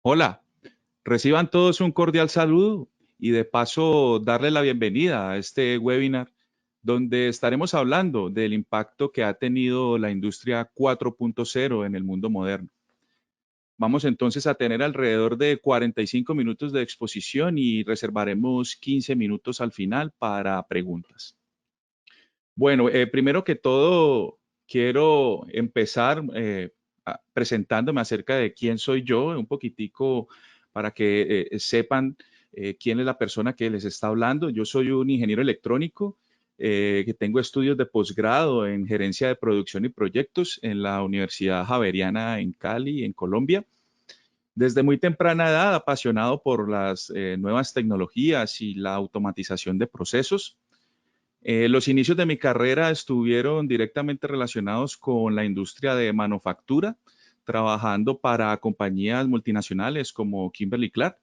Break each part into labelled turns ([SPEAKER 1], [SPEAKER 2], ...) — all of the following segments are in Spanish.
[SPEAKER 1] Hola, reciban todos un cordial saludo y de paso darle la bienvenida a este webinar donde estaremos hablando del impacto que ha tenido la industria 4.0 en el mundo moderno. Vamos entonces a tener alrededor de 45 minutos de exposición y reservaremos 15 minutos al final para preguntas. Bueno, primero que todo, quiero empezar presentándome acerca de quién soy yo, un poquitico para que sepan quién es la persona que les está hablando. Yo soy un ingeniero electrónico que tengo estudios de posgrado en gerencia de producción y proyectos en la Universidad Javeriana en Cali, en Colombia. Desde muy temprana edad, apasionado por las nuevas tecnologías y la automatización de procesos. Los inicios de mi carrera estuvieron directamente relacionados con la industria de manufactura, trabajando para compañías multinacionales como Kimberly-Clark,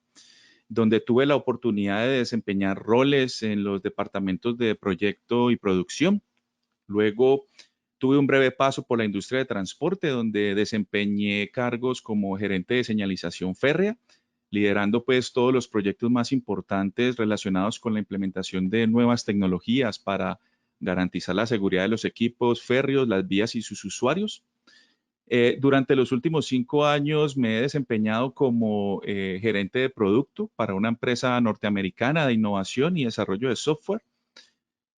[SPEAKER 1] donde tuve la oportunidad de desempeñar roles en los departamentos de proyecto y producción. Luego tuve un breve paso por la industria de transporte, donde desempeñé cargos como gerente de señalización férrea, liderando pues todos los proyectos más importantes relacionados con la implementación de nuevas tecnologías para garantizar la seguridad de los equipos férreos, las vías y sus usuarios. Durante los últimos 5 años me he desempeñado como gerente de producto para una empresa norteamericana de innovación y desarrollo de software.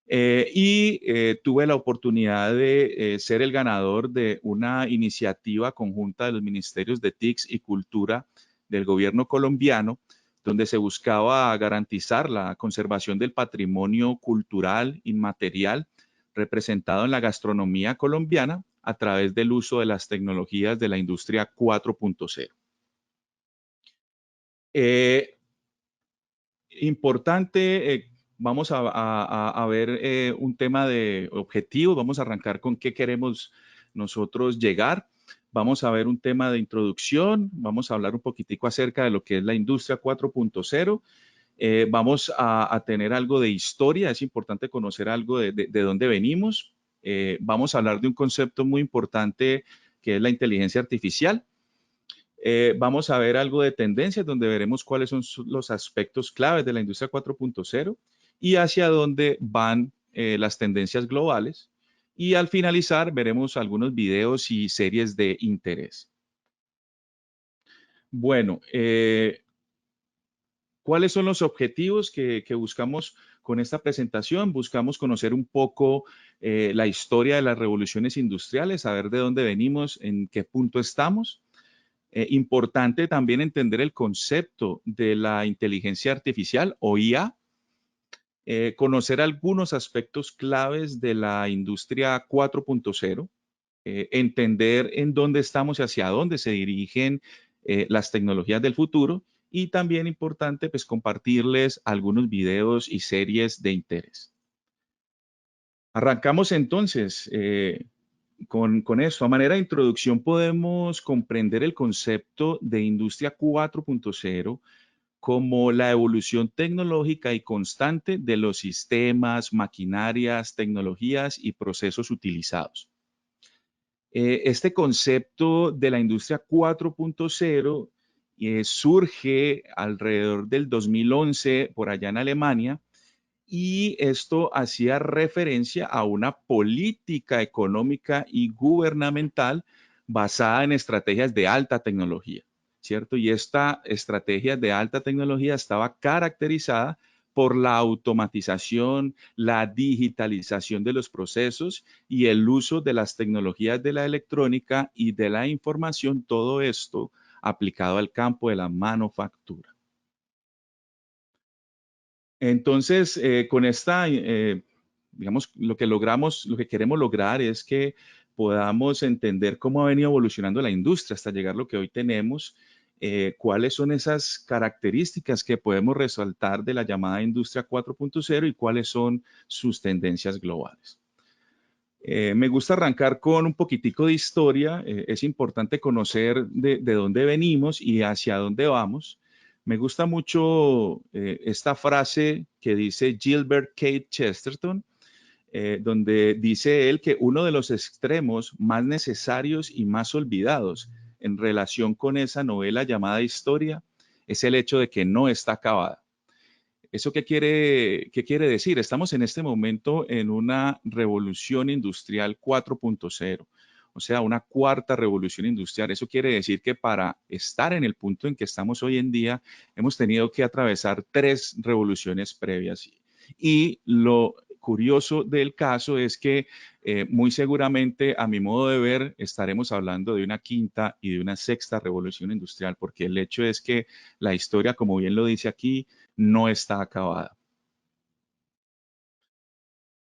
[SPEAKER 1] Tuve la oportunidad de ser el ganador de una iniciativa conjunta de los ministerios de TICS y Cultura del gobierno colombiano, donde se buscaba garantizar la conservación del patrimonio cultural inmaterial representado en la gastronomía colombiana a través del uso de las tecnologías de la industria 4.0. Eh, Importante, vamos a ver un tema de objetivos, vamos a arrancar con qué queremos nosotros llegar, vamos a ver un tema de introducción, vamos a hablar un poquitico acerca de lo que es la industria 4.0, vamos a tener algo de historia, es importante conocer algo de dónde venimos, vamos a hablar de un concepto muy importante que es la inteligencia artificial. Vamos a ver algo de tendencias donde veremos cuáles son los aspectos claves de la industria 4.0 y hacia dónde van las tendencias globales. Y al finalizar veremos algunos videos y series de interés. Bueno, ¿cuáles son los objetivos que buscamos con esta presentación? Buscamos conocer un poco la historia de las revoluciones industriales, saber de dónde venimos, en qué punto estamos. Importante también entender el concepto de la inteligencia artificial o IA, conocer algunos aspectos claves de la industria 4.0, entender en dónde estamos y hacia dónde se dirigen las tecnologías del futuro y también importante pues compartirles algunos videos y series de interés. Arrancamos entonces. Con esto, a manera de introducción, podemos comprender el concepto de industria 4.0 como la evolución tecnológica y constante de los sistemas, maquinarias, tecnologías y procesos utilizados. Este concepto de la industria 4.0 surge alrededor del 2011 por allá en Alemania y esto hacía referencia a una política económica y gubernamental basada en estrategias de alta tecnología, ¿cierto? Y esta estrategia de alta tecnología estaba caracterizada por la automatización, la digitalización de los procesos y el uso de las tecnologías de la electrónica y de la información, todo esto aplicado al campo de la manufactura. Entonces, con esta, digamos, lo que logramos, lo que queremos lograr es que podamos entender cómo ha venido evolucionando la industria hasta llegar a lo que hoy tenemos, cuáles son esas características que podemos resaltar de la llamada industria 4.0 y cuáles son sus tendencias globales. Me gusta arrancar con un poquitico de historia. Es importante conocer de dónde venimos y hacia dónde vamos. Me gusta mucho esta frase que dice Gilbert K. Chesterton, donde dice él que uno de los extremos más necesarios y más olvidados en relación con esa novela llamada historia es el hecho de que no está acabada. ¿Eso qué quiere decir? Estamos en este momento en una revolución industrial 4.0, o sea, una cuarta revolución industrial. Eso quiere decir que para estar en el punto en que estamos hoy en día, hemos tenido que atravesar tres revoluciones previas. Y lo curioso del caso es que muy seguramente, a mi modo de ver, estaremos hablando de una quinta y de una sexta revolución industrial, porque el hecho es que la historia, como bien lo dice aquí, no está acabada.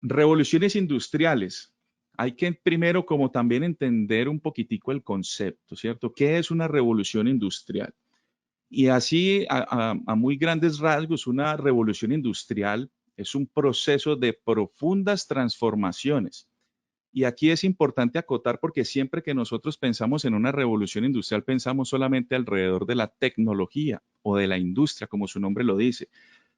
[SPEAKER 1] Revoluciones industriales. Hay que primero como también entender un poquitico el concepto, ¿cierto? ¿Qué es una revolución industrial? Y así, a muy grandes rasgos, una revolución industrial es un proceso de profundas transformaciones. Y aquí es importante acotar porque siempre que nosotros pensamos en una revolución industrial, pensamos solamente alrededor de la tecnología o de la industria, como su nombre lo dice.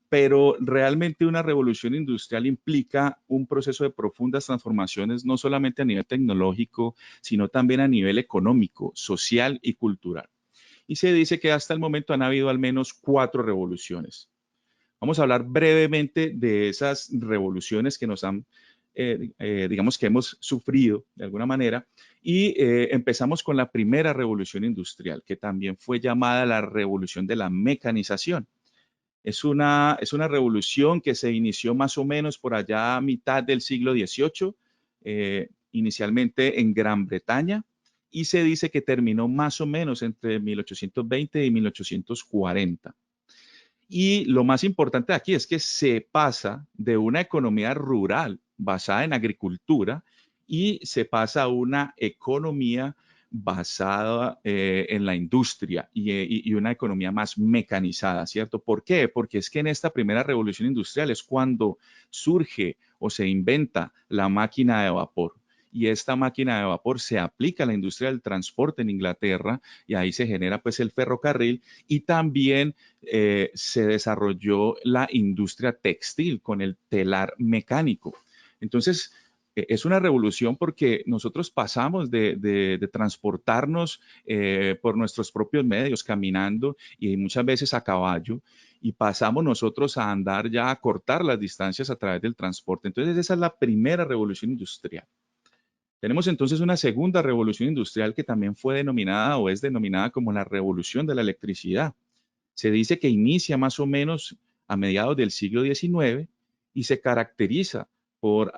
[SPEAKER 1] Pero realmente una revolución industrial implica un proceso de profundas transformaciones, no solamente a nivel tecnológico, sino también a nivel económico, social y cultural. Y se dice que hasta el momento han habido al menos 4 revoluciones. Vamos a hablar brevemente de esas revoluciones que nos han, digamos que hemos sufrido de alguna manera. Y empezamos con la primera revolución industrial, que también fue llamada la revolución de la mecanización. Es una revolución que se inició más o menos por allá a mitad del siglo XVIII, inicialmente en Gran Bretaña, y se dice que terminó más o menos entre 1820 y 1840. Y lo más importante aquí es que se pasa de una economía rural basada en agricultura y se pasa a una economía basada en la industria y una economía más mecanizada, ¿cierto? ¿Por qué? Porque es que en esta primera revolución industrial es cuando surge o se inventa la máquina de vapor. Y esta máquina de vapor se aplica a la industria del transporte en Inglaterra y ahí se genera pues el ferrocarril y también se desarrolló la industria textil con el telar mecánico. Entonces, es una revolución porque nosotros pasamos de transportarnos por nuestros propios medios, caminando y muchas veces a caballo, y pasamos nosotros a andar ya a cortar las distancias a través del transporte. Entonces, esa es la primera revolución industrial. Tenemos entonces una segunda revolución industrial que también fue denominada o es denominada como la revolución de la electricidad. Se dice que inicia más o menos a mediados del siglo XIX y se caracteriza por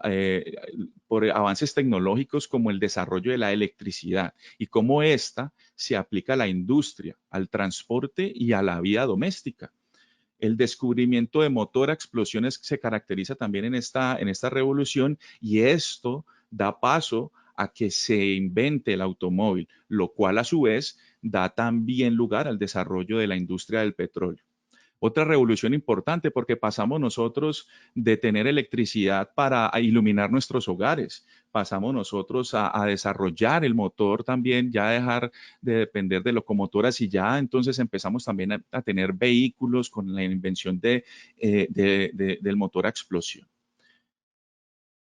[SPEAKER 1] avances tecnológicos como el desarrollo de la electricidad y cómo ésta se aplica a la industria, al transporte y a la vida doméstica. El descubrimiento de motor a explosiones se caracteriza también en esta revolución y esto da paso a que se invente el automóvil, lo cual a su vez da también lugar al desarrollo de la industria del petróleo. Otra revolución importante porque pasamos nosotros de tener electricidad para iluminar nuestros hogares, pasamos nosotros a desarrollar el motor también, ya dejar de depender de locomotoras y ya entonces empezamos también a tener vehículos con la invención del motor a explosión.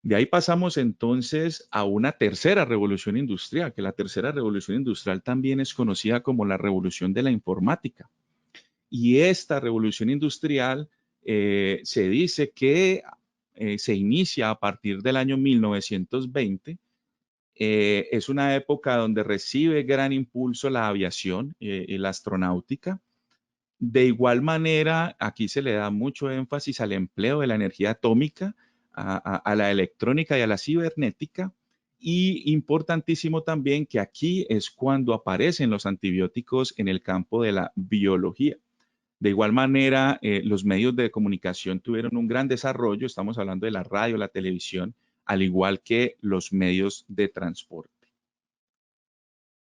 [SPEAKER 1] De ahí pasamos entonces a una tercera revolución industrial, que la tercera revolución industrial también es conocida como la revolución de la informática. Y esta revolución industrial se dice que se inicia a partir del año 1920. Es una época donde recibe gran impulso la aviación y la astronáutica. De igual manera, aquí se le da mucho énfasis al empleo de la energía atómica, a la electrónica y a la cibernética. Y importantísimo también que aquí es cuando aparecen los antibióticos en el campo de la biología. De igual manera, los medios de comunicación tuvieron un gran desarrollo, estamos hablando de la radio, la televisión, al igual que los medios de transporte.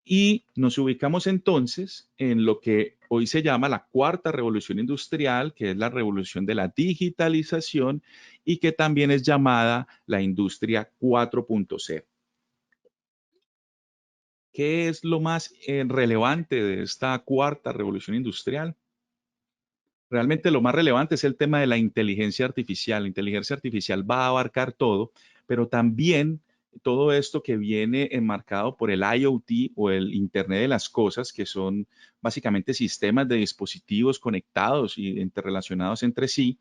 [SPEAKER 1] Y nos ubicamos entonces en lo que hoy se llama la cuarta revolución industrial, que es la revolución de la digitalización y que también es llamada la industria 4.0. ¿Qué es lo más relevante de esta cuarta revolución industrial? Realmente lo más relevante es el tema de la inteligencia artificial. La inteligencia artificial va a abarcar todo, pero también todo esto que viene enmarcado por el IoT o el Internet de las Cosas, que son básicamente sistemas de dispositivos conectados y interrelacionados entre sí.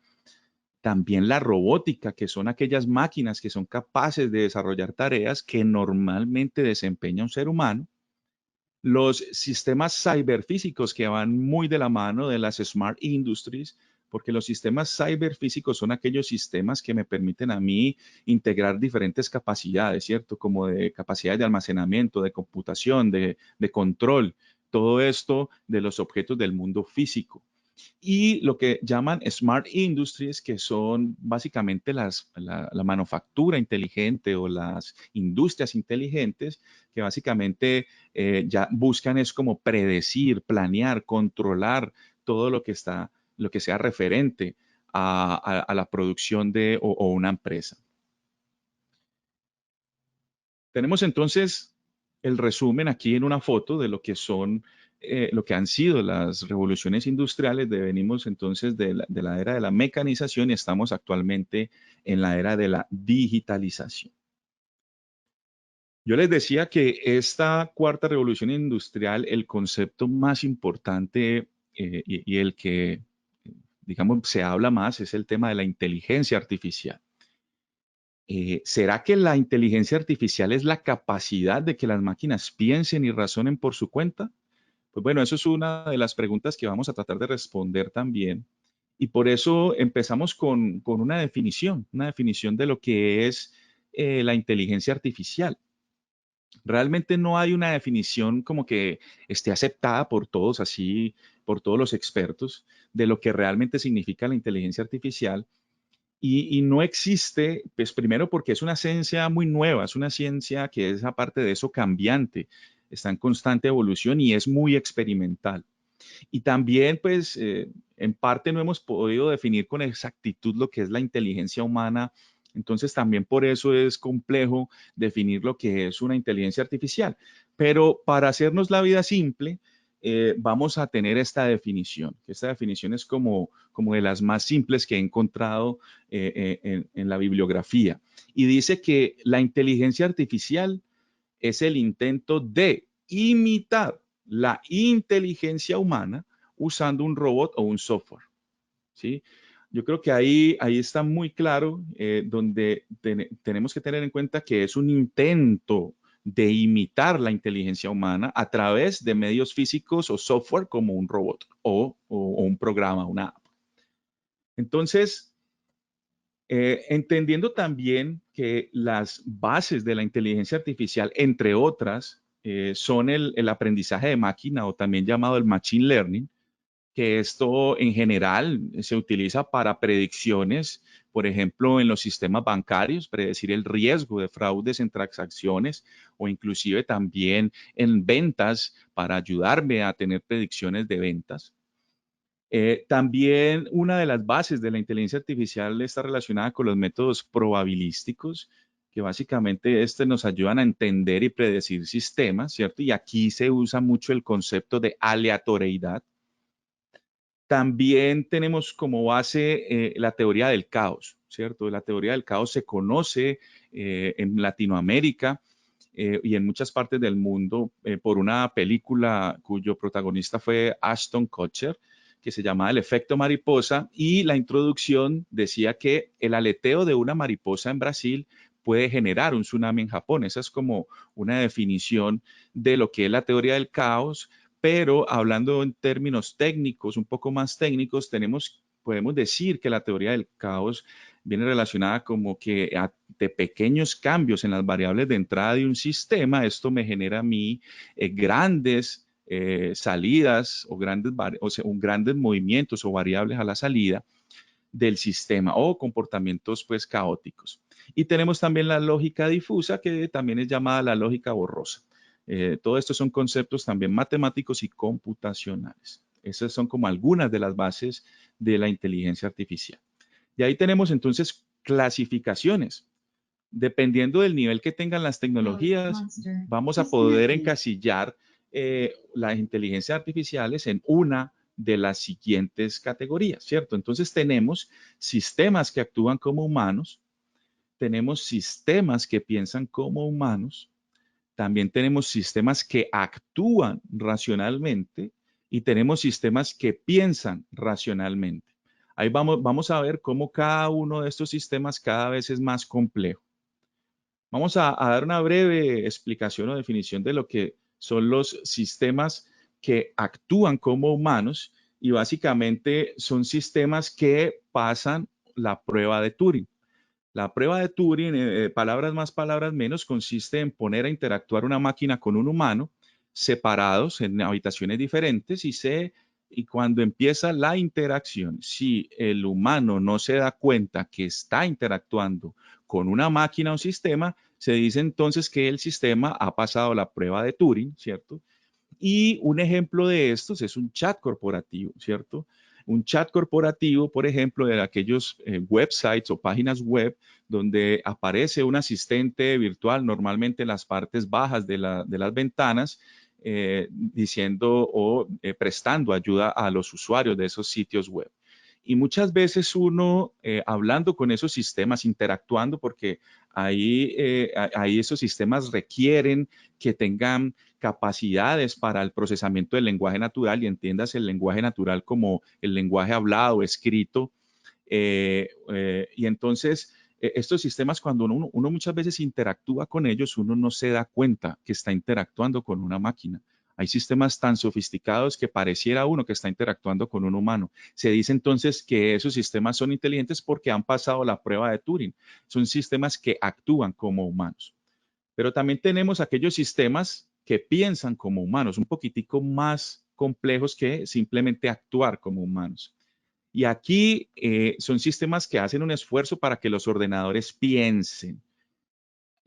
[SPEAKER 1] También la robótica, que son aquellas máquinas que son capaces de desarrollar tareas que normalmente desempeña un ser humano. Los sistemas ciberfísicos que van muy de la mano de las smart industries, porque los sistemas ciberfísicos son aquellos sistemas que me permiten a mí integrar diferentes capacidades, ¿cierto? Como de capacidades de almacenamiento, de computación, de control, todo esto de los objetos del mundo físico. Y lo que llaman Smart Industries, que son básicamente la manufactura inteligente o las industrias inteligentes, que básicamente ya buscan es como predecir, planear, controlar todo lo que está, lo que sea referente a la producción de o una empresa. Tenemos entonces el resumen aquí en una foto de lo que son, lo que han sido las revoluciones industriales. Venimos entonces de la era de la mecanización y estamos actualmente en la era de la digitalización. Yo les decía que esta cuarta revolución industrial, el concepto más importante y el que, digamos, se habla más es el tema de la inteligencia artificial. ¿Será que la inteligencia artificial es la capacidad de que las máquinas piensen y razonen por su cuenta? Pues bueno, eso es una de las preguntas que vamos a tratar de responder también. Y por eso empezamos con una definición de lo que es la inteligencia artificial. Realmente no hay una definición como que esté aceptada por todos, así, por todos los expertos, de lo que realmente significa la inteligencia artificial. Y no existe, pues primero porque es una ciencia muy nueva, es una ciencia que es aparte de eso cambiante, está en constante evolución y es muy experimental. Y también, pues, en parte no hemos podido definir con exactitud lo que es la inteligencia humana. Entonces, también por eso es complejo definir lo que es una inteligencia artificial. Pero para hacernos la vida simple, vamos a tener esta definición, que esta definición es como de las más simples que he encontrado en la bibliografía. Y dice que la inteligencia artificial es el intento de imitar la inteligencia humana usando un robot o un software. ¿Sí? Yo creo que ahí está muy claro donde tenemos que tener en cuenta que es un intento de imitar la inteligencia humana a través de medios físicos o software como un robot o un programa, una app. Entonces, entendiendo también que las bases de la inteligencia artificial, entre otras, son el aprendizaje de máquina o también llamado el machine learning, que esto en general se utiliza para predicciones, por ejemplo, en los sistemas bancarios, predecir el riesgo de fraudes en transacciones o inclusive también en ventas para ayudarme a tener predicciones de ventas. También una de las bases de la inteligencia artificial está relacionada con los métodos probabilísticos, que básicamente nos ayudan a entender y predecir sistemas, ¿cierto? Y aquí se usa mucho el concepto de aleatoriedad. También tenemos como base la teoría del caos, ¿cierto? La teoría del caos se conoce en Latinoamérica y en muchas partes del mundo por una película cuyo protagonista fue Ashton Kutcher, que se llamaba El efecto mariposa, y la introducción decía que el aleteo de una mariposa en Brasil puede generar un tsunami en Japón. Esa es como una definición de lo que es la teoría del caos, pero hablando en términos técnicos, un poco más técnicos, podemos decir que la teoría del caos viene relacionada como que de pequeños cambios en las variables de entrada de un sistema, esto me genera a mí grandes salidas o grandes movimientos o variables a la salida del sistema o comportamientos pues caóticos. Y tenemos también la lógica difusa, que también es llamada la lógica borrosa. Todo esto son conceptos también matemáticos y computacionales. Esas son como algunas de las bases de la inteligencia artificial. Y ahí tenemos entonces clasificaciones. Dependiendo del nivel que tengan las tecnologías, vamos a poder encasillar las inteligencias artificiales en una de las siguientes categorías, ¿cierto? Entonces tenemos sistemas que actúan como humanos, tenemos sistemas que piensan como humanos, también tenemos sistemas que actúan racionalmente y tenemos sistemas que piensan racionalmente. Ahí vamos a ver cómo cada uno de estos sistemas cada vez es más complejo. Vamos a dar una breve explicación o definición de lo que son los sistemas que actúan como humanos y básicamente son sistemas que pasan la prueba de Turing. La prueba de Turing, palabras más, palabras menos, consiste en poner a interactuar una máquina con un humano separados en habitaciones diferentes y cuando empieza la interacción, si el humano no se da cuenta que está interactuando con una máquina o sistema, se dice entonces que el sistema ha pasado la prueba de Turing, ¿cierto? Y un ejemplo de estos es un chat corporativo, ¿cierto? Un chat corporativo, por ejemplo, de aquellos websites o páginas web donde aparece un asistente virtual, normalmente en las partes bajas de las ventanas, diciendo o prestando ayuda a los usuarios de esos sitios web. Y muchas veces uno, hablando con esos sistemas, interactuando, porque ahí esos sistemas requieren que tengan capacidades para el procesamiento del lenguaje natural y entiendas el lenguaje natural como el lenguaje hablado, escrito. Y entonces, estos sistemas, cuando uno muchas veces interactúa con ellos, uno no se da cuenta que está interactuando con una máquina. Hay sistemas tan sofisticados que pareciera uno que está interactuando con un humano. Se dice entonces que esos sistemas son inteligentes porque han pasado la prueba de Turing. Son sistemas que actúan como humanos. Pero también tenemos aquellos sistemas que piensan como humanos, un poquitico más complejos que simplemente actuar como humanos. Y aquí son sistemas que hacen un esfuerzo para que los ordenadores piensen.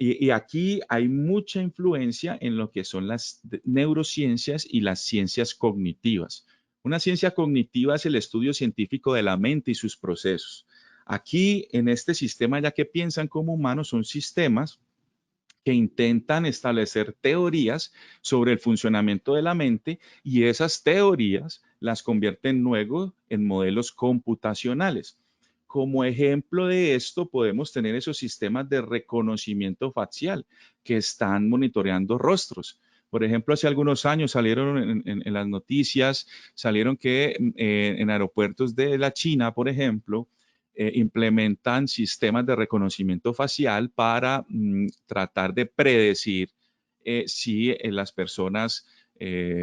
[SPEAKER 1] Y aquí hay mucha influencia en lo que son las neurociencias y las ciencias cognitivas. Una ciencia cognitiva es el estudio científico de la mente y sus procesos. Aquí, en este sistema, ya que piensan como humanos, son sistemas que intentan establecer teorías sobre el funcionamiento de la mente y esas teorías las convierten luego en modelos computacionales. Como ejemplo de esto, podemos tener esos sistemas de reconocimiento facial que están monitoreando rostros. Por ejemplo, hace algunos años salieron en las noticias, salieron que en aeropuertos de la China, por ejemplo, implementan sistemas de reconocimiento facial para tratar de predecir si las personas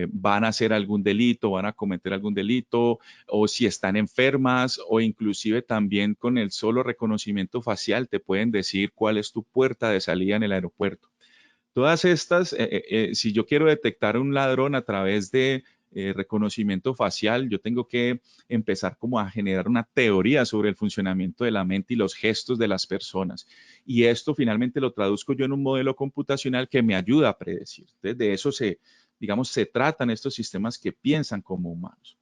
[SPEAKER 1] van a hacer algún delito, van a cometer algún delito, o si están enfermas, o inclusive también con el solo reconocimiento facial te pueden decir cuál es tu puerta de salida en el aeropuerto. Todas estas, si yo quiero detectar un ladrón a través de reconocimiento facial, yo tengo que empezar como a generar una teoría sobre el funcionamiento de la mente y los gestos de las personas. Y esto finalmente lo traduzco yo en un modelo computacional que me ayuda a predecir. Entonces, de eso digamos, se tratan estos sistemas que piensan como humanos.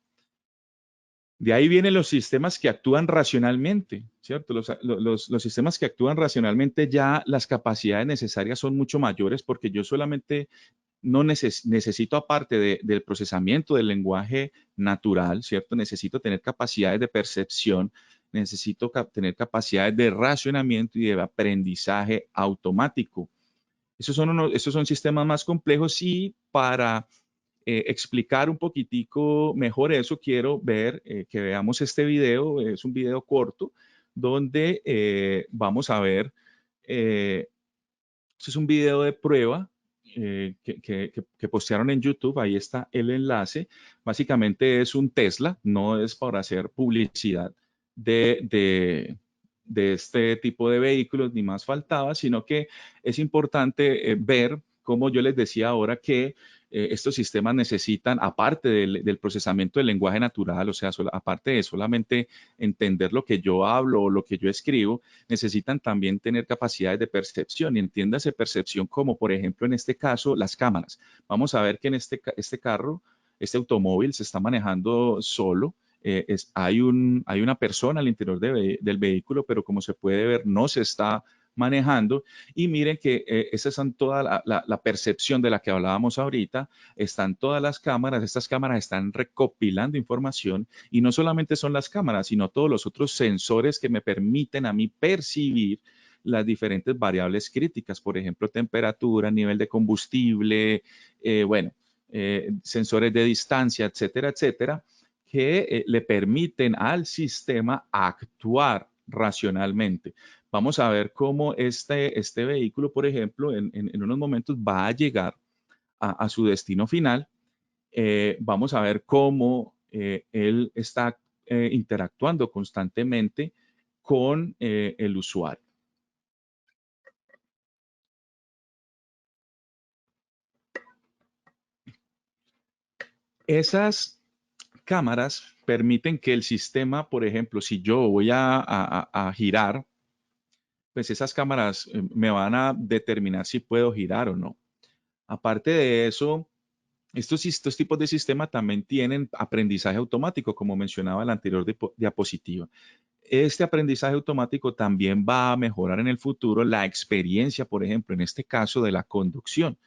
[SPEAKER 1] De ahí vienen los sistemas que actúan racionalmente, ¿cierto? Los sistemas que actúan racionalmente ya las capacidades necesarias son mucho mayores porque yo solamente no necesito, aparte del procesamiento del lenguaje natural, ¿cierto? Necesito tener capacidades de percepción, necesito tener capacidades de racionamiento y de aprendizaje automático. Esos son sistemas más complejos y para explicar un poquitico mejor eso, quiero ver que veamos este video, es un video corto, donde vamos a ver, este es un video de prueba que postearon en YouTube, ahí está el enlace. Básicamente es un Tesla, no es para hacer publicidad de, de, de este tipo de vehículos, ni más faltaba, sino que es importante ver, como yo les decía ahora, que estos sistemas necesitan, aparte del procesamiento del lenguaje natural, o sea, aparte de solamente entender lo que yo hablo o lo que yo escribo, necesitan también tener capacidades de percepción y entiéndase percepción como, por ejemplo, en este caso, las cámaras. Vamos a ver que en este carro, este automóvil se está manejando solo. Hay una persona al interior del vehículo, pero como se puede ver, no se está manejando. Y miren que esas son toda la percepción de la que hablábamos ahorita. Están todas las cámaras. Estas cámaras están recopilando información y no solamente son las cámaras, sino todos los otros sensores que me permiten a mí percibir las diferentes variables críticas, por ejemplo, temperatura, nivel de combustible, sensores de distancia, etcétera, etcétera, que le permiten al sistema actuar racionalmente. Vamos a ver cómo este vehículo, por ejemplo, en unos momentos va a llegar a su destino final. Vamos a ver cómo él está interactuando constantemente con el usuario. Esas cámaras permiten que el sistema, por ejemplo, si yo voy a girar, pues esas cámaras me van a determinar si puedo girar o no. Aparte de eso, estos tipos de sistema también tienen aprendizaje automático, como mencionaba en la anterior diapositiva. Este aprendizaje automático también va a mejorar en el futuro la experiencia, por ejemplo, en este caso de la conducción,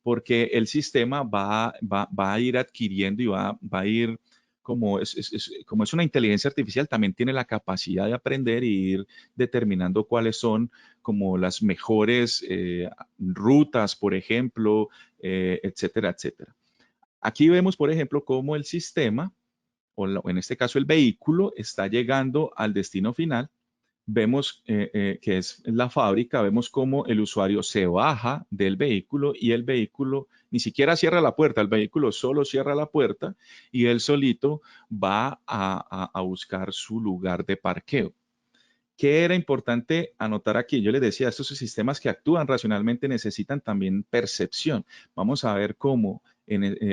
[SPEAKER 1] porque el sistema va a ir adquiriendo y va a ir, como como es una inteligencia artificial, también tiene la capacidad de aprender y ir determinando cuáles son como las mejores rutas, por ejemplo, etcétera, etcétera. Aquí vemos, por ejemplo, cómo el sistema, o en este caso el vehículo, está llegando al destino final. Vemos que es la fábrica, vemos cómo el usuario se baja del vehículo y el vehículo ni siquiera cierra la puerta, el vehículo solo cierra la puerta y él solito va a buscar su lugar de parqueo. ¿Qué era importante anotar aquí? Yo les decía, estos sistemas que actúan racionalmente necesitan también percepción. Vamos a ver cómo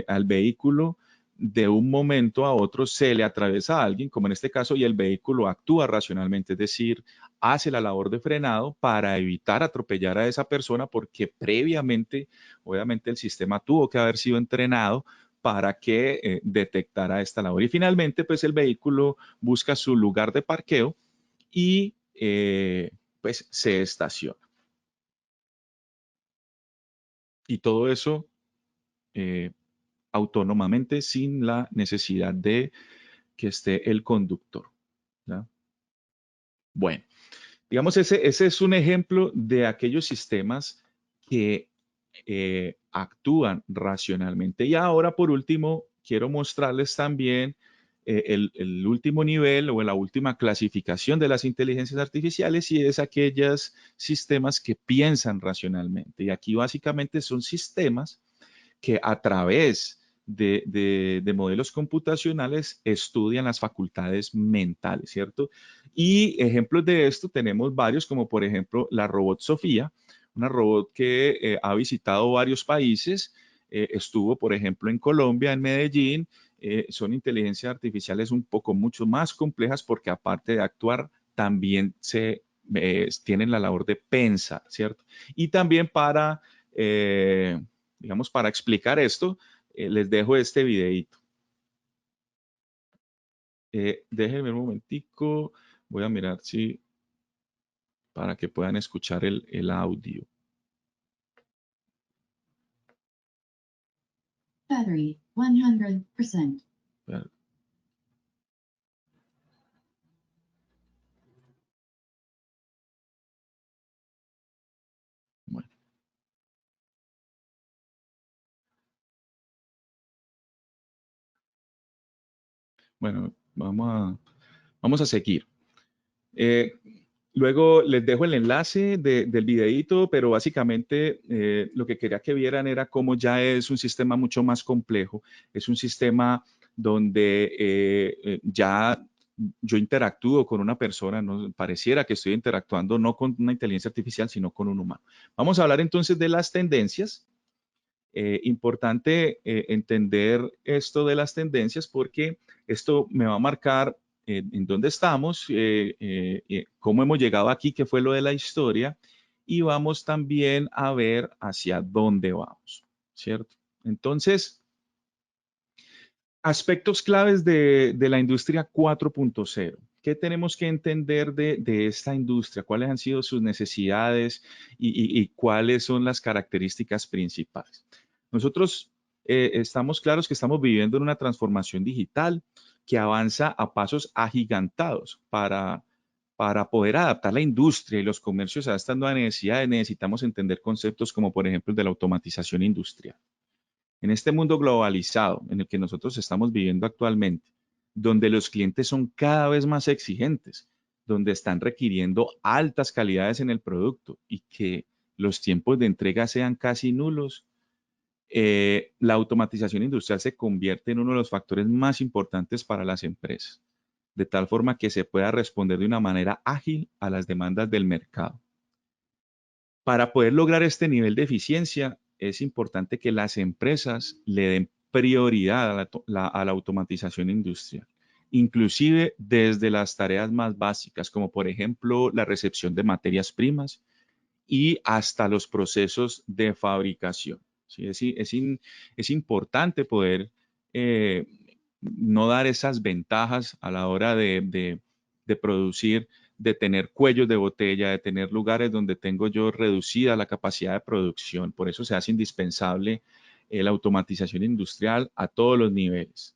[SPEAKER 1] al vehículo de un momento a otro se le atraviesa a alguien, como en este caso, y el vehículo actúa racionalmente, es decir, hace la labor de frenado para evitar atropellar a esa persona porque previamente, obviamente, el sistema tuvo que haber sido entrenado para que detectara esta labor. Y finalmente, pues el vehículo busca su lugar de parqueo y pues se estaciona. Y todo eso autónomamente sin la necesidad de que esté el conductor. ¿Ya? Bueno, digamos, ese es un ejemplo de aquellos sistemas que actúan racionalmente. Y ahora, por último, quiero mostrarles también el último nivel o la última clasificación de las inteligencias artificiales y es aquellos sistemas que piensan racionalmente. Y aquí básicamente son sistemas que a través de modelos computacionales estudian las facultades mentales, ¿cierto? Y ejemplos de esto tenemos varios, como por ejemplo la robot Sofía, una robot que ha visitado varios países, estuvo por ejemplo en Colombia, en Medellín. Son inteligencias artificiales un poco mucho más complejas porque aparte de actuar, también tienen la labor de pensar, ¿cierto? Y también digamos, para explicar esto, les dejo este videito. Déjenme un momentico, voy a mirar si para que puedan escuchar el audio.
[SPEAKER 2] Battery, 100%.
[SPEAKER 1] Bueno. Bueno, vamos a seguir. Luego les dejo el enlace del videíto, pero básicamente lo que quería que vieran era cómo ya es un sistema mucho más complejo. Es un sistema donde ya yo interactúo con una persona, no pareciera que estoy interactuando no con una inteligencia artificial, sino con un humano. Vamos a hablar entonces de las tendencias. Importante entender esto de las tendencias porque esto me va a marcar en dónde estamos, cómo hemos llegado aquí, qué fue lo de la historia, y vamos también a ver hacia dónde vamos, ¿cierto? Entonces, aspectos claves de la industria 4.0. ¿Qué tenemos que entender de esta industria? ¿Cuáles han sido sus necesidades y cuáles son las características principales? Nosotros estamos claros que estamos viviendo en una transformación digital que avanza a pasos agigantados para poder adaptar la industria y los comercios a estas nuevas necesidades, necesitamos entender conceptos como, por ejemplo, el de la automatización industrial. En este mundo globalizado en el que nosotros estamos viviendo actualmente, donde los clientes son cada vez más exigentes, donde están requiriendo altas calidades en el producto y que los tiempos de entrega sean casi nulos, la automatización industrial se convierte en uno de los factores más importantes para las empresas, de tal forma que se pueda responder de una manera ágil a las demandas del mercado. Para poder lograr este nivel de eficiencia, es importante que las empresas le den prioridad a la automatización industrial, inclusive desde las tareas más básicas, como por ejemplo la recepción de materias primas y hasta los procesos de fabricación. ¿Sí? Es importante poder eh, no dar esas ventajas a la hora de producir, de tener cuellos de botella, de tener lugares donde tengo yo reducida la capacidad de producción. Por eso se hace indispensable la automatización industrial a todos los niveles.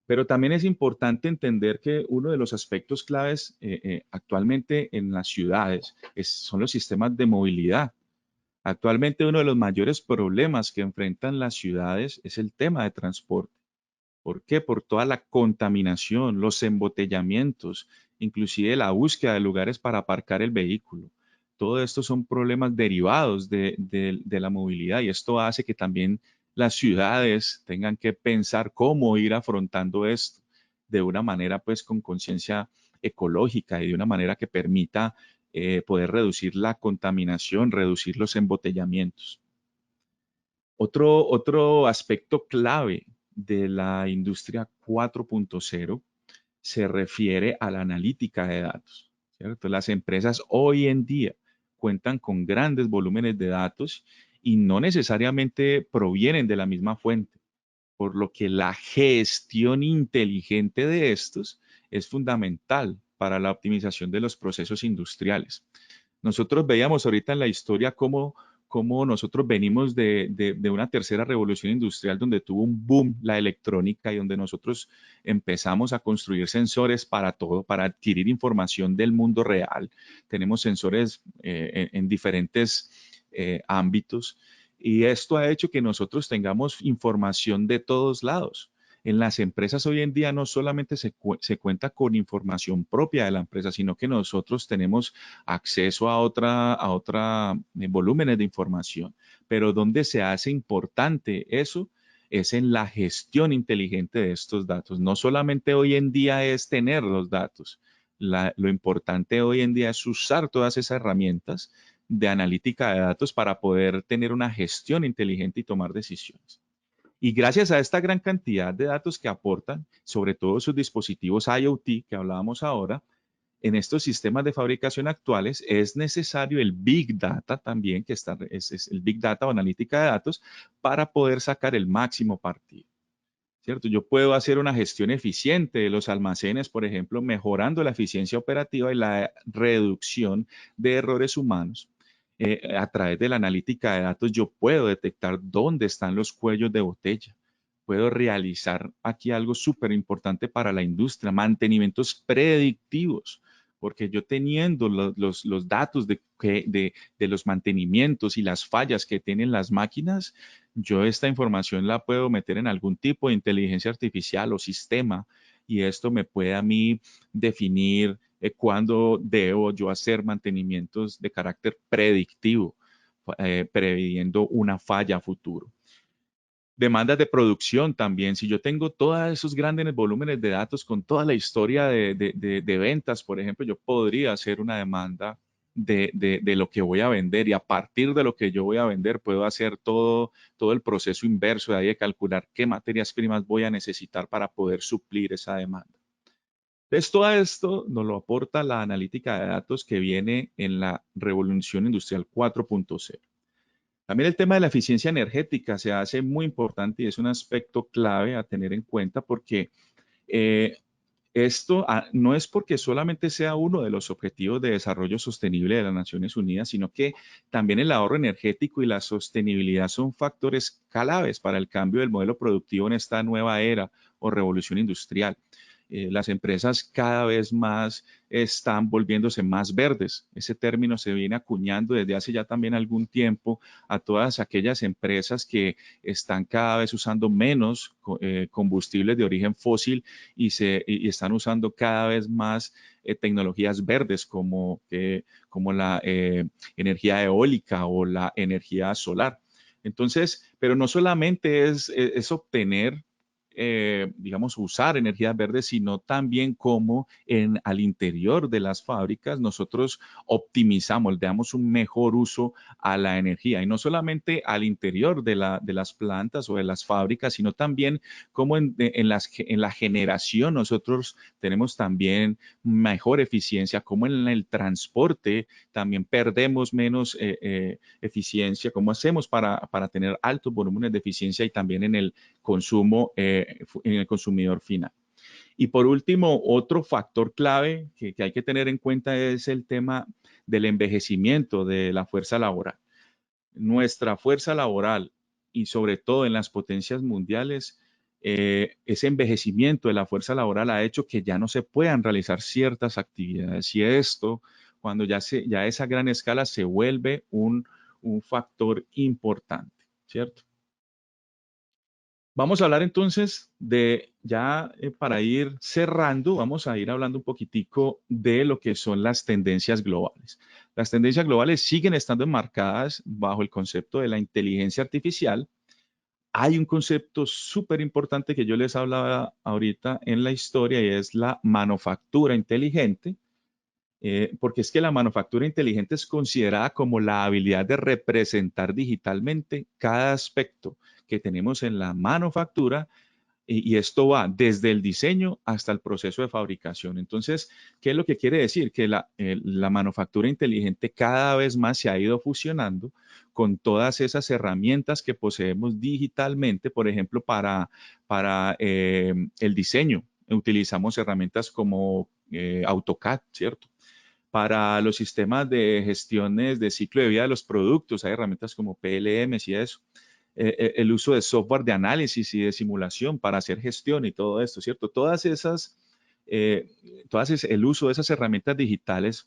[SPEAKER 1] Pero también es importante entender que uno de los aspectos claves actualmente en las ciudades son los sistemas de movilidad. Actualmente uno de los mayores problemas que enfrentan las ciudades es el tema de transporte. ¿Por qué? Por toda la contaminación, los embotellamientos, inclusive la búsqueda de lugares para aparcar el vehículo. Todo esto son problemas derivados de la movilidad y esto hace que también las ciudades tengan que pensar cómo ir afrontando esto de una manera pues con conciencia ecológica y de una manera que permita poder reducir la contaminación, reducir los embotellamientos. Otro aspecto clave de la industria 4.0 se refiere a la analítica de datos, ¿cierto? Las empresas hoy en día cuentan con grandes volúmenes de datos y no necesariamente provienen de la misma fuente, por lo que la gestión inteligente de estos es fundamental para la optimización de los procesos industriales. Nosotros veíamos ahorita en la historia cómo nosotros venimos de una tercera revolución industrial donde tuvo un boom la electrónica y donde nosotros empezamos a construir sensores para todo, para adquirir información del mundo real. Tenemos sensores en diferentes ámbitos y esto ha hecho que nosotros tengamos información de todos lados. En las empresas hoy en día no solamente se cuenta con información propia de la empresa, sino que nosotros tenemos acceso a otra volúmenes de información. Pero donde se hace importante eso es en la gestión inteligente de estos datos. No solamente hoy en día es tener los datos, lo importante hoy en día es usar todas esas herramientas de analítica de datos para poder tener una gestión inteligente y tomar decisiones. Y gracias a esta gran cantidad de datos que aportan, sobre todo sus dispositivos IoT que hablábamos ahora, en estos sistemas de fabricación actuales es necesario el Big Data también, que es el Big Data o analítica de datos, para poder sacar el máximo partido. ¿Cierto? Yo puedo hacer una gestión eficiente de los almacenes, por ejemplo, mejorando la eficiencia operativa y la reducción de errores humanos. A través de la analítica de datos, yo puedo detectar dónde están los cuellos de botella. Puedo realizar aquí algo súper importante para la industria, mantenimientos predictivos, porque yo teniendo los datos de los mantenimientos y las fallas que tienen las máquinas, yo esta información la puedo meter en algún tipo de inteligencia artificial o sistema y esto me puede a mí definir cuándo debo yo hacer mantenimientos de carácter predictivo, previendo una falla a futuro. Demandas de producción también. Si yo tengo todos esos grandes volúmenes de datos con toda la historia de ventas, por ejemplo, yo podría hacer una demanda de lo que voy a vender y a partir de lo que yo voy a vender puedo hacer todo el proceso inverso de ahí de calcular qué materias primas voy a necesitar para poder suplir esa demanda. Entonces, todo esto nos lo aporta la analítica de datos que viene en la revolución industrial 4.0. También el tema de la eficiencia energética se hace muy importante y es un aspecto clave a tener en cuenta porque eh, esto no es porque solamente sea uno de los objetivos de desarrollo sostenible de las Naciones Unidas, sino que también el ahorro energético y la sostenibilidad son factores claves para el cambio del modelo productivo en esta nueva era o revolución industrial. las empresas cada vez más están volviéndose más verdes. Ese término se viene acuñando desde hace ya también algún tiempo a todas aquellas empresas que están cada vez usando menos combustibles de origen fósil y están usando cada vez más tecnologías verdes como la energía eólica o la energía solar. Entonces, pero no solamente es obtener digamos, usar energías verdes, sino también cómo al interior de las fábricas nosotros optimizamos, le damos un mejor uso a la energía. Y no solamente al interior de las plantas o de las fábricas, sino también cómo en la generación nosotros tenemos también mejor eficiencia, cómo en el transporte también perdemos menos eficiencia, cómo hacemos para tener altos volúmenes de eficiencia y también en el consumo en el consumidor final. Y por último, otro factor clave que hay que tener en cuenta es el tema del envejecimiento de la fuerza laboral. Nuestra fuerza laboral y sobre todo en las potencias mundiales, ese envejecimiento de la fuerza laboral ha hecho que ya no se puedan realizar ciertas actividades y esto, cuando ya a esa gran escala se vuelve un factor importante, ¿cierto? Vamos a hablar entonces para ir cerrando, vamos a ir hablando un poquitico de lo que son las tendencias globales. Las tendencias globales siguen estando enmarcadas bajo el concepto de la inteligencia artificial. Hay un concepto súper importante que yo les hablaba ahorita en la historia y es la manufactura inteligente. Porque es que la manufactura inteligente es considerada como la habilidad de representar digitalmente cada aspecto que tenemos en la manufactura y esto va desde el diseño hasta el proceso de fabricación. Entonces, ¿qué es lo que quiere decir? Que la manufactura inteligente cada vez más se ha ido fusionando con todas esas herramientas que poseemos digitalmente, por ejemplo, para el diseño. Utilizamos herramientas como AutoCAD, ¿cierto? Para los sistemas de gestiones de ciclo de vida de los productos, hay herramientas como PLM y eso. El uso de software de análisis y de simulación para hacer gestión y todo esto, ¿cierto? El uso de esas herramientas digitales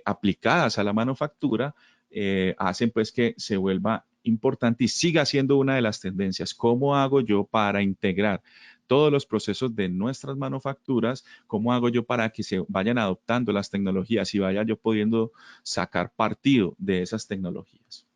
[SPEAKER 1] aplicadas a la manufactura hacen pues que se vuelva importante y siga siendo una de las tendencias. ¿Cómo hago yo para integrar todos los procesos de nuestras manufacturas? ¿Cómo hago yo para que se vayan adoptando las tecnologías y vaya yo pudiendo sacar partido de esas tecnologías?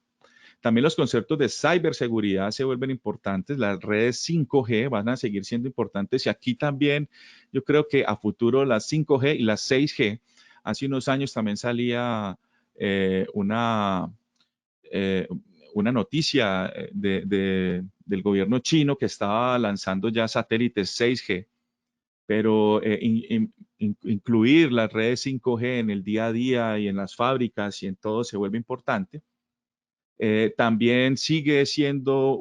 [SPEAKER 1] También los conceptos de ciberseguridad se vuelven importantes. Las redes 5G van a seguir siendo importantes y aquí también yo creo que a futuro las 5G y las 6G, hace unos años también salía eh, una, eh, una noticia del gobierno chino que estaba lanzando ya satélites 6G, pero incluir las redes 5G en el día a día y en las fábricas y en todo se vuelve importante. También sigue siendo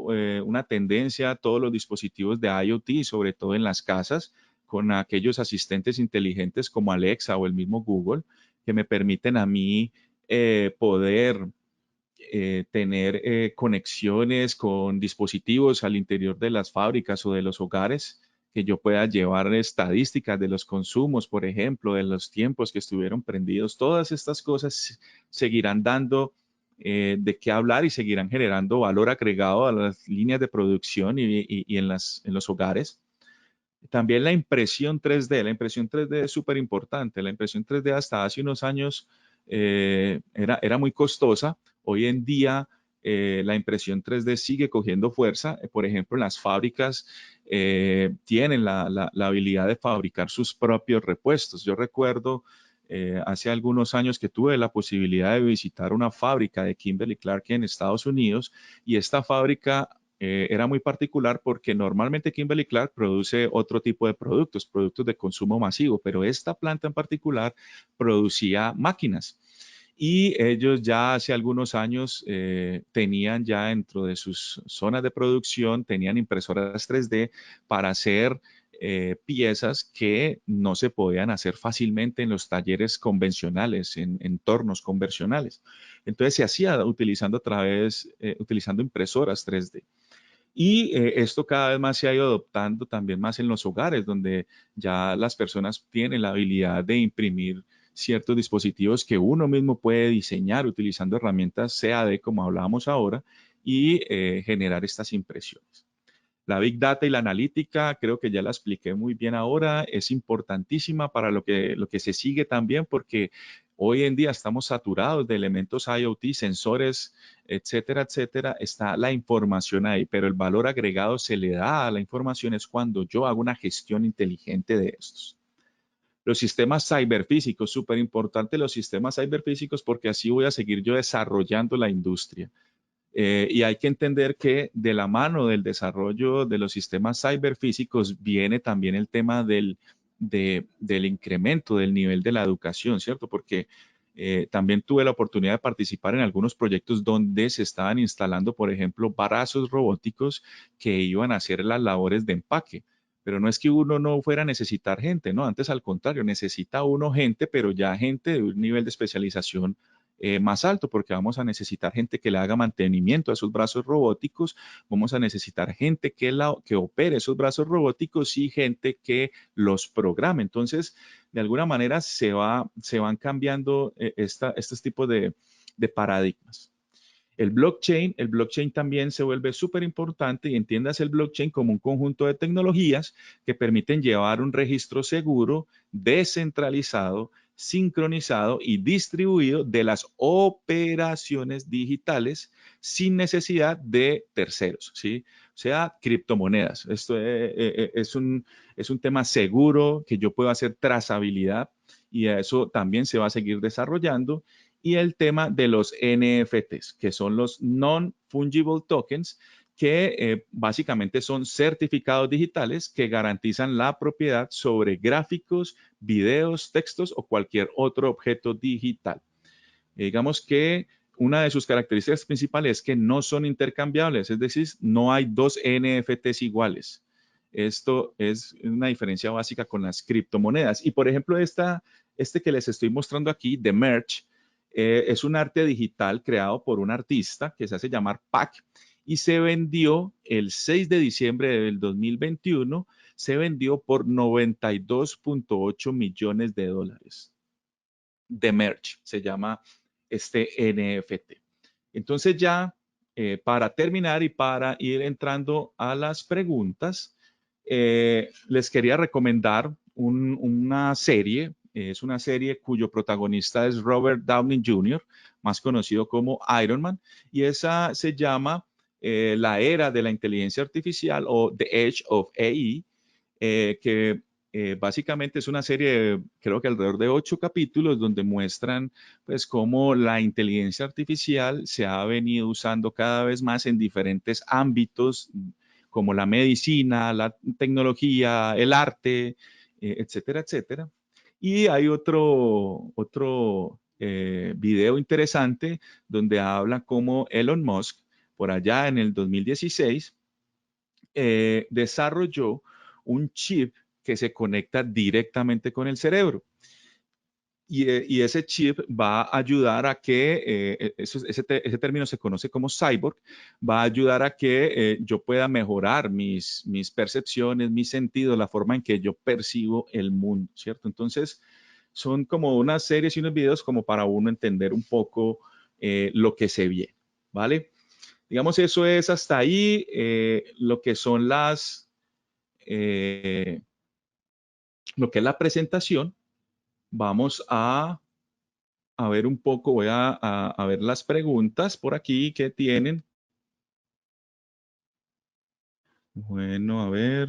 [SPEAKER 1] una tendencia todos los dispositivos de IoT, sobre todo en las casas, con aquellos asistentes inteligentes como Alexa o el mismo Google, que me permiten a mí poder tener conexiones con dispositivos al interior de las fábricas o de los hogares, que yo pueda llevar estadísticas de los consumos, por ejemplo, de los tiempos que estuvieron prendidos. Todas estas cosas seguirán dando de qué hablar y seguirán generando valor agregado a las líneas de producción y en los hogares. También la impresión 3D es súper importante. La impresión 3D hasta hace unos años era muy costosa. Hoy en día la impresión 3D sigue cogiendo fuerza. Por ejemplo, las fábricas tienen la habilidad de fabricar sus propios repuestos. Yo recuerdo hace algunos años que tuve la posibilidad de visitar una fábrica de Kimberly-Clark en Estados Unidos y esta fábrica era muy particular porque normalmente Kimberly-Clark produce otro tipo de productos, productos de consumo masivo, pero esta planta en particular producía máquinas. Y ellos ya hace algunos años tenían ya dentro de sus zonas de producción, tenían impresoras 3D para hacer piezas que no se podían hacer fácilmente en los talleres convencionales, en entornos convencionales. Entonces se hacía utilizando impresoras 3D. Y esto cada vez más se ha ido adoptando también más en los hogares, donde ya las personas tienen la habilidad de imprimir ciertos dispositivos que uno mismo puede diseñar utilizando herramientas CAD, como hablábamos ahora, y generar estas impresiones. La Big Data y la analítica, creo que ya la expliqué muy bien ahora, es importantísima para lo que se sigue también, porque hoy en día estamos saturados de elementos IoT, sensores, etcétera, etcétera. Está la información ahí, pero el valor agregado se le da a la información es cuando yo hago una gestión inteligente de estos. Los sistemas ciberfísicos, súper importante los sistemas ciberfísicos, porque así voy a seguir yo desarrollando la industria. Y hay que entender que de la mano del desarrollo de los sistemas ciberfísicos viene también el tema del incremento del nivel de la educación, ¿cierto? Porque también tuve la oportunidad de participar en algunos proyectos donde se estaban instalando, por ejemplo, brazos robóticos que iban a hacer las labores de empaque. Pero no es que uno no fuera a necesitar gente, ¿no? Antes al contrario, necesita uno gente, pero ya gente de un nivel de especialización más alto, porque vamos a necesitar gente que le haga mantenimiento a esos brazos robóticos, vamos a necesitar gente que opere esos brazos robóticos y gente que los programe. Entonces, de alguna manera se van cambiando estos tipos de paradigmas. El blockchain también se vuelve súper importante y entiendas el blockchain como un conjunto de tecnologías que permiten llevar un registro seguro, descentralizado, sincronizado y distribuido de las operaciones digitales sin necesidad de terceros, ¿sí? O sea, criptomonedas. Esto es un tema seguro que yo puedo hacer trazabilidad y eso también se va a seguir desarrollando y el tema de los NFTs, que son los Non-Fungible Tokens, que básicamente son certificados digitales que garantizan la propiedad sobre gráficos, videos, textos o cualquier otro objeto digital. Digamos que una de sus características principales es que no son intercambiables, es decir, no hay dos NFTs iguales. Esto es una diferencia básica con las criptomonedas. Y por ejemplo, este que les estoy mostrando aquí, de Merch, es un arte digital creado por un artista que se hace llamar Pac y se vendió el 6 de diciembre del 2021, se vendió por 92.8 millones de dólares. De Merch se llama este NFT. Entonces ya para terminar y para ir entrando a las preguntas, les quería recomendar una serie. Es una serie cuyo protagonista es Robert Downey Jr., más conocido como Iron Man, y esa se llama La Era de la Inteligencia Artificial o The Age of AI, que básicamente es una serie, creo que alrededor de 8 capítulos, donde muestran pues cómo la inteligencia artificial se ha venido usando cada vez más en diferentes ámbitos, como la medicina, la tecnología, el arte, etcétera, etcétera. Y hay otro video interesante donde habla cómo Elon Musk, por allá en el 2016, desarrolló un chip que se conecta directamente con el cerebro. Y ese chip va a ayudar a que, ese término se conoce como cyborg, va a ayudar a que yo pueda mejorar mis percepciones, mis sentidos, la forma en que yo percibo el mundo, ¿cierto? Entonces, son como unas series y unos videos como para uno entender un poco lo que se viene, ¿vale? Digamos, eso es hasta ahí lo que son lo que es la presentación. Vamos a ver un poco, voy a ver las preguntas por aquí que tienen. Bueno, a ver.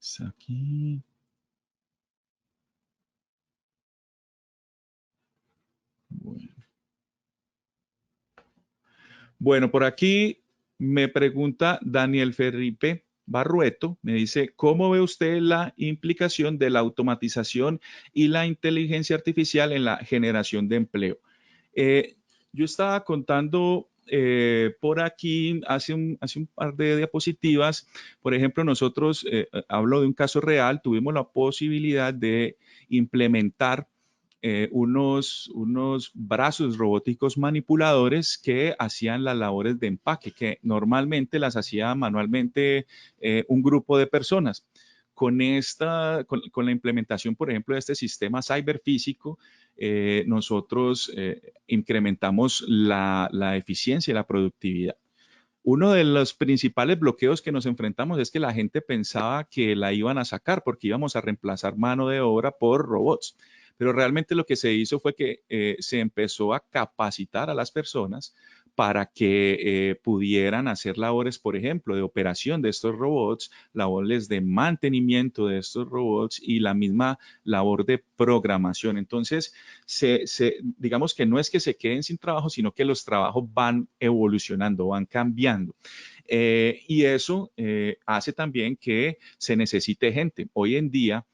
[SPEAKER 1] Es aquí. Bueno, por aquí me pregunta Daniel Felipe Barrueto, me dice, ¿cómo ve usted la implicación de la automatización y la inteligencia artificial en la generación de empleo? Yo estaba contando por aquí hace un par de diapositivas, por ejemplo, nosotros, hablo de un caso real, tuvimos la posibilidad de implementar unos brazos robóticos manipuladores que hacían las labores de empaque, que normalmente las hacía manualmente un grupo de personas. Con la implementación, por ejemplo, de este sistema ciberfísico, nosotros incrementamos la eficiencia y la productividad. Uno de los principales bloqueos que nos enfrentamos es que la gente pensaba que la iban a sacar porque íbamos a reemplazar mano de obra por robots. Pero realmente lo que se hizo fue que se empezó a capacitar a las personas para que pudieran hacer labores, por ejemplo, de operación de estos robots, labores de mantenimiento de estos robots y la misma labor de programación. Entonces, digamos que no es que se queden sin trabajo, sino que los trabajos van evolucionando, van cambiando. Y eso hace también que se necesite gente. Hoy en día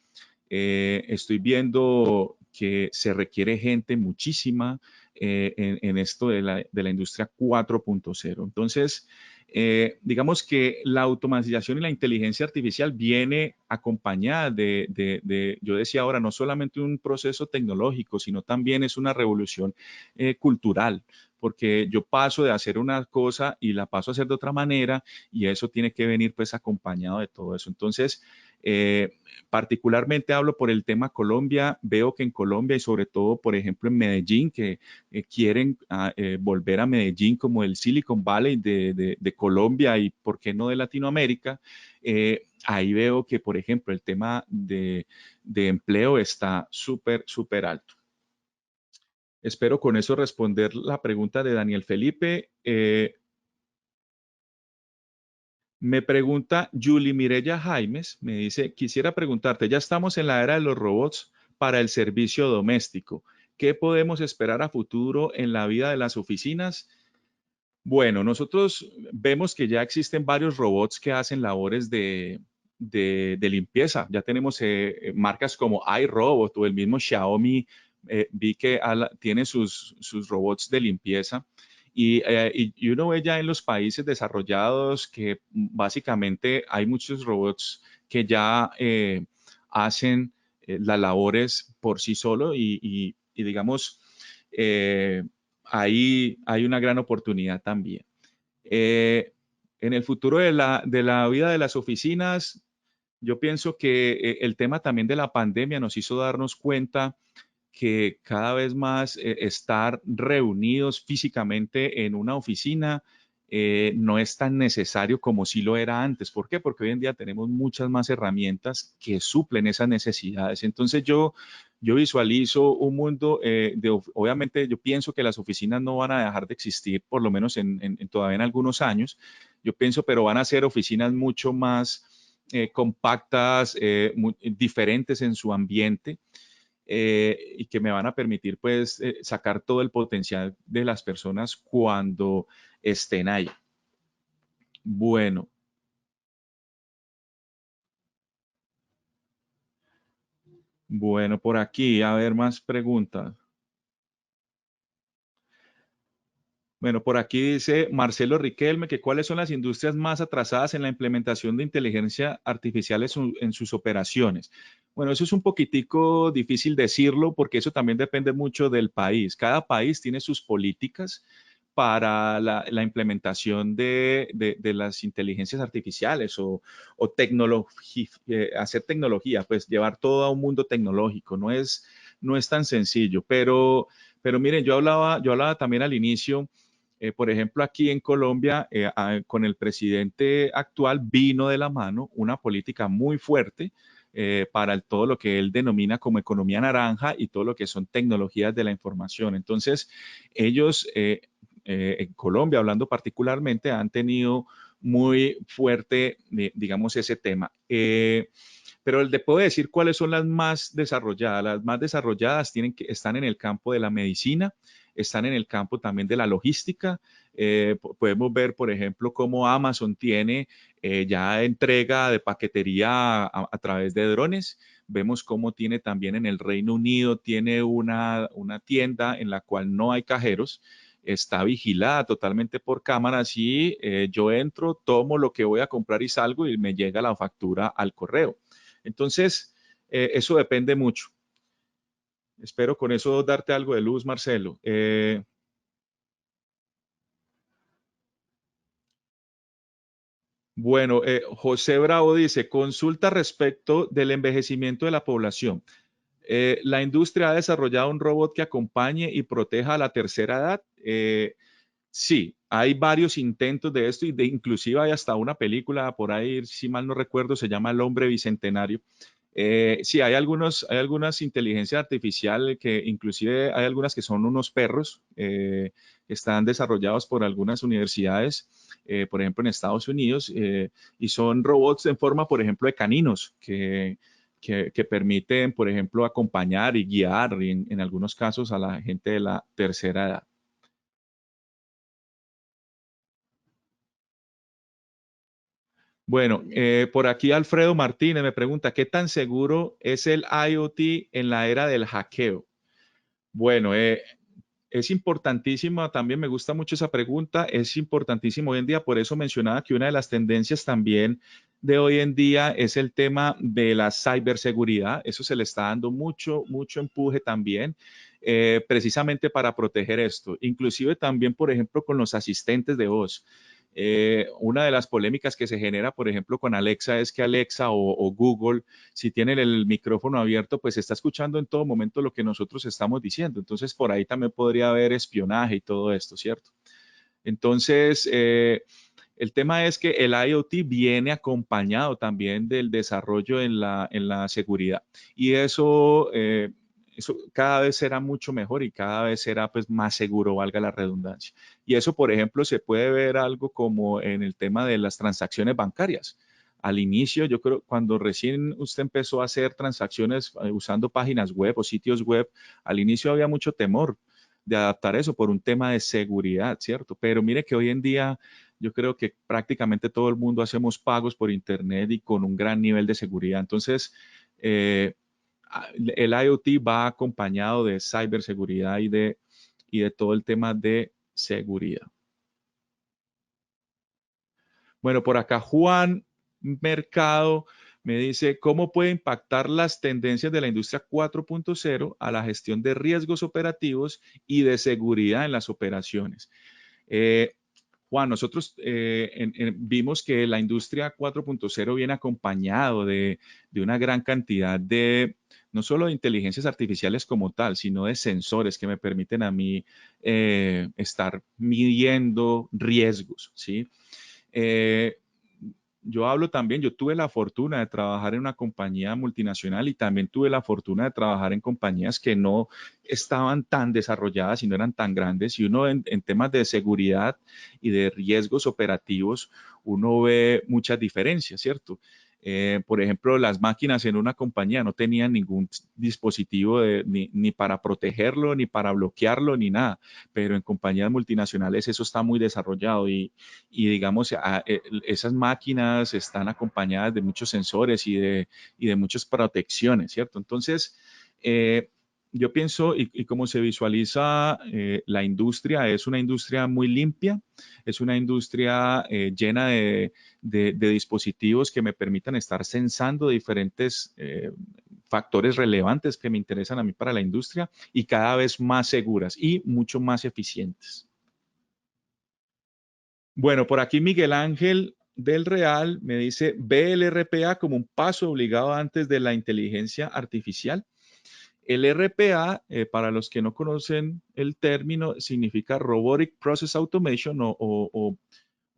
[SPEAKER 1] estoy viendo que se requiere gente muchísima en esto de la industria 4.0. Entonces, digamos que la automatización y la inteligencia artificial viene acompañada yo decía ahora, no solamente un proceso tecnológico, sino también es una revolución cultural, porque yo paso de hacer una cosa y la paso a hacer de otra manera y eso tiene que venir pues acompañado de todo eso. Entonces, particularmente hablo por el tema Colombia, veo que en Colombia y sobre todo, por ejemplo, en Medellín, que quieren volver a Medellín como el Silicon Valley de Colombia y, ¿por qué no de Latinoamérica? Ahí veo que, por ejemplo, el tema de empleo está súper, súper alto. Espero con eso responder la pregunta de Daniel Felipe. Me pregunta Julie Mireya Jaimes, me dice, quisiera preguntarte, ya estamos en la era de los robots para el servicio doméstico. ¿Qué podemos esperar a futuro en la vida de las oficinas? Bueno, nosotros vemos que ya existen varios robots que hacen labores de limpieza. Ya tenemos marcas como iRobot o el mismo Xiaomi. Vi que tiene sus robots de limpieza. Y uno ve ya en los países desarrollados que básicamente hay muchos robots que ya hacen las labores por sí solo y digamos, ahí hay una gran oportunidad también. En el futuro de la vida de las oficinas, yo pienso que el tema también de la pandemia nos hizo darnos cuenta que cada vez más estar reunidos físicamente en una oficina no es tan necesario como sí lo era antes. ¿Por qué? Porque hoy en día tenemos muchas más herramientas que suplen esas necesidades. Entonces yo visualizo un mundo obviamente yo pienso que las oficinas no van a dejar de existir, por lo menos todavía en algunos años. Yo pienso, pero van a ser oficinas mucho más compactas, diferentes en su ambiente y que me van a permitir pues sacar todo el potencial de las personas cuando estén ahí. Bueno, bueno, por aquí, a ver más preguntas. Bueno, por aquí dice Marcelo Riquelme que cuáles son las industrias más atrasadas en la implementación de inteligencia artificial en sus operaciones. Bueno, eso es un poquitico difícil decirlo porque eso también depende mucho del país. Cada país tiene sus políticas para la implementación de las inteligencias artificiales o hacer tecnología, pues llevar todo a un mundo tecnológico. No es tan sencillo, pero miren, yo hablaba también al inicio por ejemplo, aquí en Colombia, con el presidente actual vino de la mano una política muy fuerte para todo lo que él denomina como economía naranja y todo lo que son tecnologías de la información. Entonces, ellos en Colombia, hablando particularmente, han tenido muy fuerte, digamos, ese tema. Pero le puedo decir cuáles son las más desarrolladas. Las más desarrolladas están en el campo de la medicina, están en el campo también de la logística. Podemos ver, por ejemplo, cómo Amazon tiene ya entrega de paquetería a través de drones. Vemos cómo tiene también en el Reino Unido, tiene una tienda en la cual no hay cajeros, está vigilada totalmente por cámaras y yo entro, tomo lo que voy a comprar y salgo y me llega la factura al correo. Entonces, eso depende mucho. Espero con eso darte algo de luz, Marcelo. Bueno, José Bravo dice, consulta respecto del envejecimiento de la población. La industria ha desarrollado un robot que acompañe y proteja a la tercera edad. Sí, hay varios intentos de esto y inclusive hay hasta una película por ahí, si mal no recuerdo, se llama El Hombre Bicentenario. Sí, hay algunas inteligencias artificiales que inclusive hay algunas que son unos perros que están desarrollados por algunas universidades, por ejemplo en Estados Unidos, y son robots en forma, por ejemplo, de caninos que permiten, por ejemplo, acompañar y guiar en algunos casos a la gente de la tercera edad. Bueno, por aquí Alfredo Martínez me pregunta, ¿qué tan seguro es el IoT en la era del hackeo? Bueno, es importantísima, también me gusta mucho esa pregunta, es importantísimo hoy en día, por eso mencionaba que una de las tendencias también de hoy en día es el tema de la ciberseguridad, eso se le está dando mucho empuje también, precisamente para proteger esto, inclusive también, por ejemplo, con los asistentes de voz. Una de las polémicas que se genera, por ejemplo, con Alexa es que Alexa o Google, si tienen el micrófono abierto, pues está escuchando en todo momento lo que nosotros estamos diciendo. Entonces, por ahí también podría haber espionaje y todo esto, ¿cierto? Entonces, el tema es que el IoT viene acompañado también del desarrollo en la seguridad. Y eso cada vez será mucho mejor y cada vez será pues, más seguro, valga la redundancia. Y eso, por ejemplo, se puede ver algo como en el tema de las transacciones bancarias. Al inicio, yo creo, cuando recién usted empezó a hacer transacciones usando páginas web o sitios web, al inicio había mucho temor de adaptar eso por un tema de seguridad, ¿cierto? Pero mire que hoy en día yo creo que prácticamente todo el mundo hacemos pagos por Internet y con un gran nivel de seguridad. Entonces, el IoT va acompañado de ciberseguridad y de todo el tema de seguridad. Bueno, por acá Juan Mercado me dice, ¿cómo puede impactar las tendencias de la industria 4.0 a la gestión de riesgos operativos y de seguridad en las operaciones? Eh, Juan, nosotros vimos que la industria 4.0 viene acompañado de una gran cantidad de, no solo de inteligencias artificiales como tal, sino de sensores que me permiten a mí estar midiendo riesgos, ¿sí? Eh, yo hablo también, yo tuve la fortuna de trabajar en una compañía multinacional y también tuve la fortuna de trabajar en compañías que no estaban tan desarrolladas y no eran tan grandes. Y uno en temas de seguridad y de riesgos operativos, uno ve muchas diferencias, ¿cierto? Por ejemplo, las máquinas en una compañía no tenían ningún dispositivo ni para protegerlo, ni para bloquearlo, ni nada. Pero en compañías multinacionales eso está muy desarrollado y digamos, esas máquinas están acompañadas de muchos sensores y de muchas protecciones, ¿cierto? Entonces, yo pienso, y cómo se visualiza la industria, es una industria muy limpia, es una industria llena de dispositivos que me permitan estar sensando diferentes factores relevantes que me interesan a mí para la industria y cada vez más seguras y mucho más eficientes. Bueno, por aquí Miguel Ángel del Real me dice, ve el RPA como un paso obligado antes de la inteligencia artificial. El RPA, para los que no conocen el término, significa Robotic Process Automation o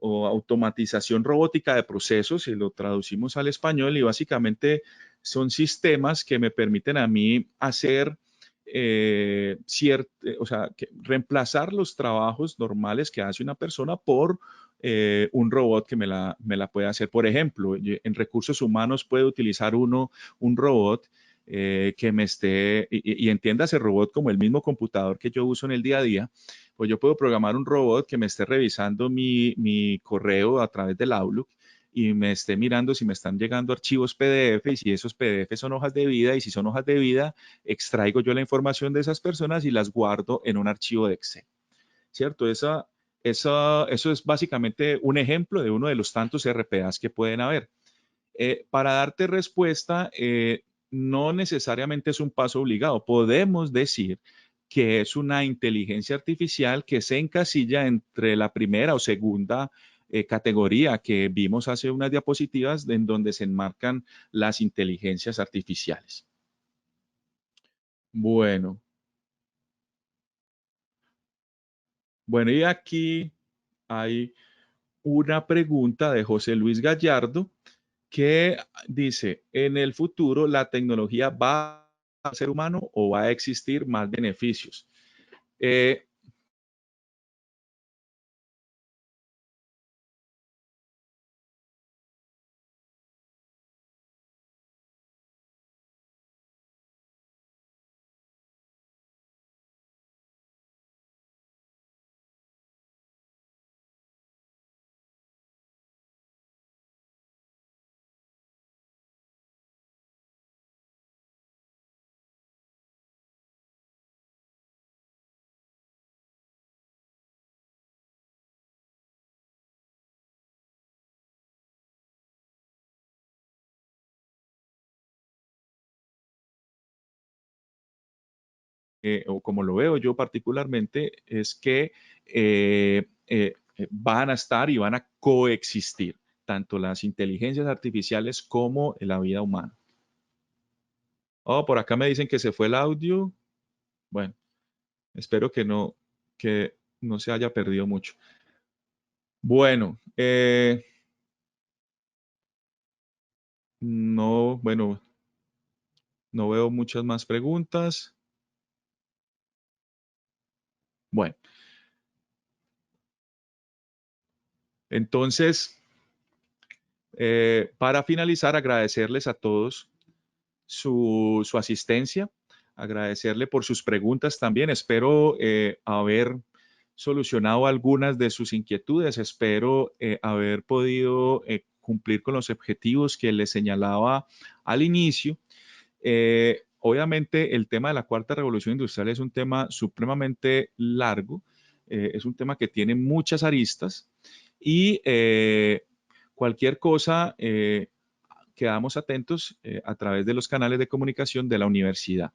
[SPEAKER 1] automatización robótica de procesos, si lo traducimos al español, y básicamente son sistemas que me permiten a mí hacer o sea, reemplazar los trabajos normales que hace una persona por un robot que me la puede hacer. Por ejemplo, en recursos humanos puede utilizar un robot que me esté, y entienda ese robot como el mismo computador que yo uso en el día a día, pues yo puedo programar un robot que me esté revisando mi correo a través del Outlook y me esté mirando si me están llegando archivos PDF y si esos PDF son hojas de vida y si son hojas de vida, extraigo yo la información de esas personas y las guardo en un archivo de Excel, ¿cierto? Eso es básicamente un ejemplo de uno de los tantos RPAs que pueden haber. Para darte respuesta, no necesariamente es un paso obligado. Podemos decir que es una inteligencia artificial que se encasilla entre la primera o segunda categoría que vimos hace unas diapositivas en donde se enmarcan las inteligencias artificiales. Bueno. Bueno, y aquí hay una pregunta de José Luis Gallardo que dice, ¿en el futuro la tecnología va a ser humano o va a existir más beneficios? O como lo veo yo particularmente, es que van a estar y van a coexistir tanto las inteligencias artificiales como la vida humana. Oh, por acá me dicen que se fue el audio. Bueno, espero que no se haya perdido mucho. Bueno, no, bueno, no veo muchas más preguntas. Bueno, entonces, para finalizar, agradecerles a todos su asistencia, agradecerle por sus preguntas también. Espero haber solucionado algunas de sus inquietudes, espero haber podido cumplir con los objetivos que les señalaba al inicio. Obviamente el tema de la cuarta revolución industrial es un tema supremamente largo, es un tema que tiene muchas aristas y cualquier cosa quedamos atentos a través de los canales de comunicación de la universidad.